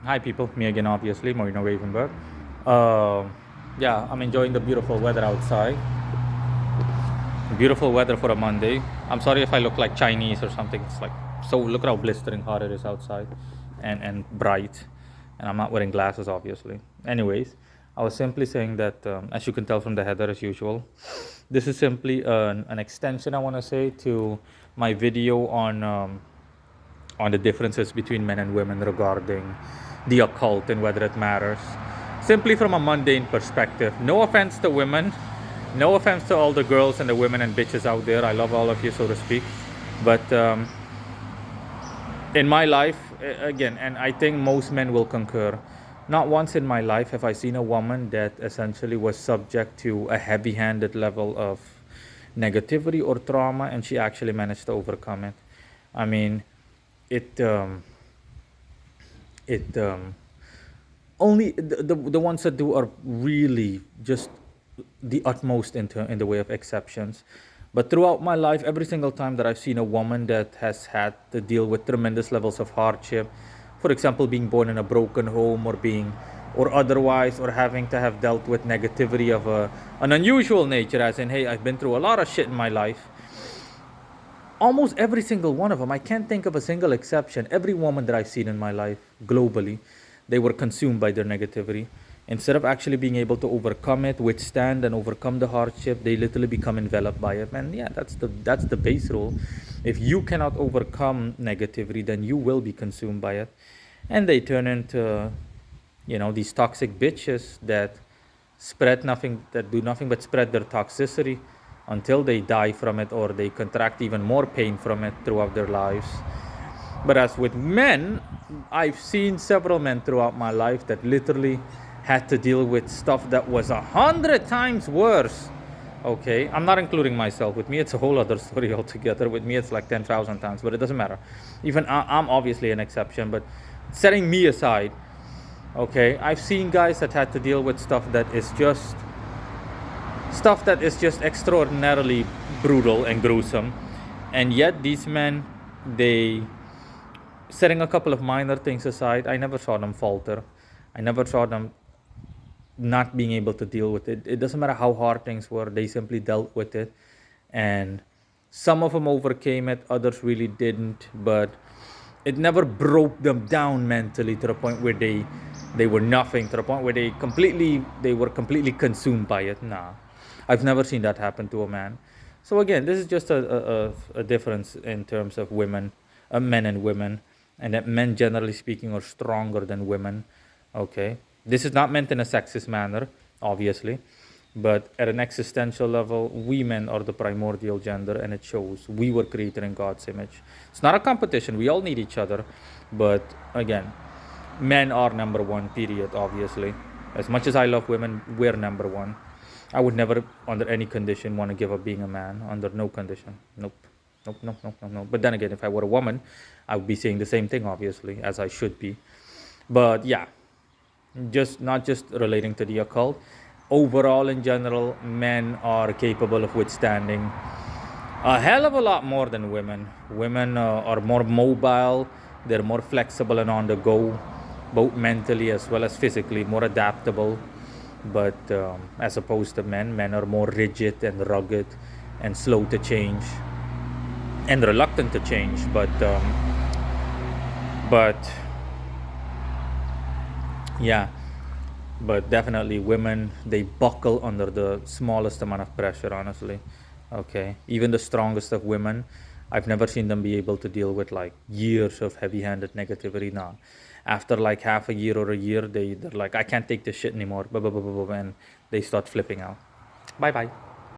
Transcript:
Hi, people. Me again, obviously, Marina Ravenberg. Uh, yeah, I'm enjoying the beautiful weather outside. Beautiful weather for a Monday. I'm sorry if I look like Chinese or something. It's like so. Look at how blistering hot it is outside, and bright. And I'm not wearing glasses, obviously. Anyways, I was simply saying that, as you can tell from the header, as usual, this is simply an extension. I want to say to my video on the differences between men and women regarding the occult and whether it matters. Simply from a mundane perspective. No offense to women, no offense to all the girls and the women and bitches out there. I love all of you, so to speak. But in my life, again, and I think most men will concur, not once in my life have I seen a woman that essentially was subject to a heavy handed level of negativity or trauma and she actually managed to overcome it. I mean, it it only the ones that do are really just the utmost in the way of exceptions. But throughout my life, every single time that I've seen a woman that has had to deal with tremendous levels of hardship, for example, being born in a broken home or being or otherwise or having to have dealt with negativity of an unusual nature, as in, hey, I've been through a lot of shit in my life. Almost every single one of them, I can't think of a single exception. Every woman that I've seen in my life globally, they were consumed by their negativity. Instead of actually being able to overcome it, withstand and overcome the hardship, they literally become enveloped by it. And yeah, that's the base rule. If you cannot overcome negativity, then you will be consumed by it. And they turn into, these toxic bitches that do nothing but spread their toxicity until they die from it or they contract even more pain from it throughout their lives. But as with men, I've seen several men throughout my life that literally had to deal with stuff that was 100 times worse. Okay, I'm not including myself. With me, it's a whole other story altogether. With me, it's like 10,000 times, but it doesn't matter. Even I'm obviously an exception, but setting me aside, okay, I've seen guys that had to deal with stuff that is just extraordinarily brutal and gruesome, and yet these men, they, setting a couple of minor things aside, I never saw them falter. I never saw them not being able to deal with it. It doesn't matter how hard things were, they simply dealt with it. And some of them overcame it, others really didn't, but it never broke them down mentally to the point where they were nothing, to the point where they were completely consumed by it. Nah. I've never seen that happen to a man. So again, this is just a difference in terms of men and women, and that men, generally speaking, are stronger than women. Okay, this is not meant in a sexist manner, obviously, but at an existential level, we men are the primordial gender, and it shows. We were created in God's image. It's not a competition. We all need each other, but again, men are number one. Period. Obviously, as much as I love women, we're number one. I would never, under any condition, want to give up being a man. Under no condition. Nope. Nope, nope, nope, nope, nope. But then again, if I were a woman, I would be saying the same thing, obviously, as I should be. But yeah, just not just relating to the occult. Overall, in general, men are capable of withstanding a hell of a lot more than women. Women are more mobile, they're more flexible and on the go, both mentally as well as physically, more adaptable. But as opposed to men, men are more rigid and rugged and slow to change and reluctant to change. But yeah, but definitely women, they buckle under the smallest amount of pressure, honestly. Okay, even the strongest of women, I've never seen them be able to deal with like years of heavy-handed negativity. Now after like half a year or a year, they're like, I can't take this shit anymore, blah, blah, blah, blah, blah, and they start flipping out. Bye bye.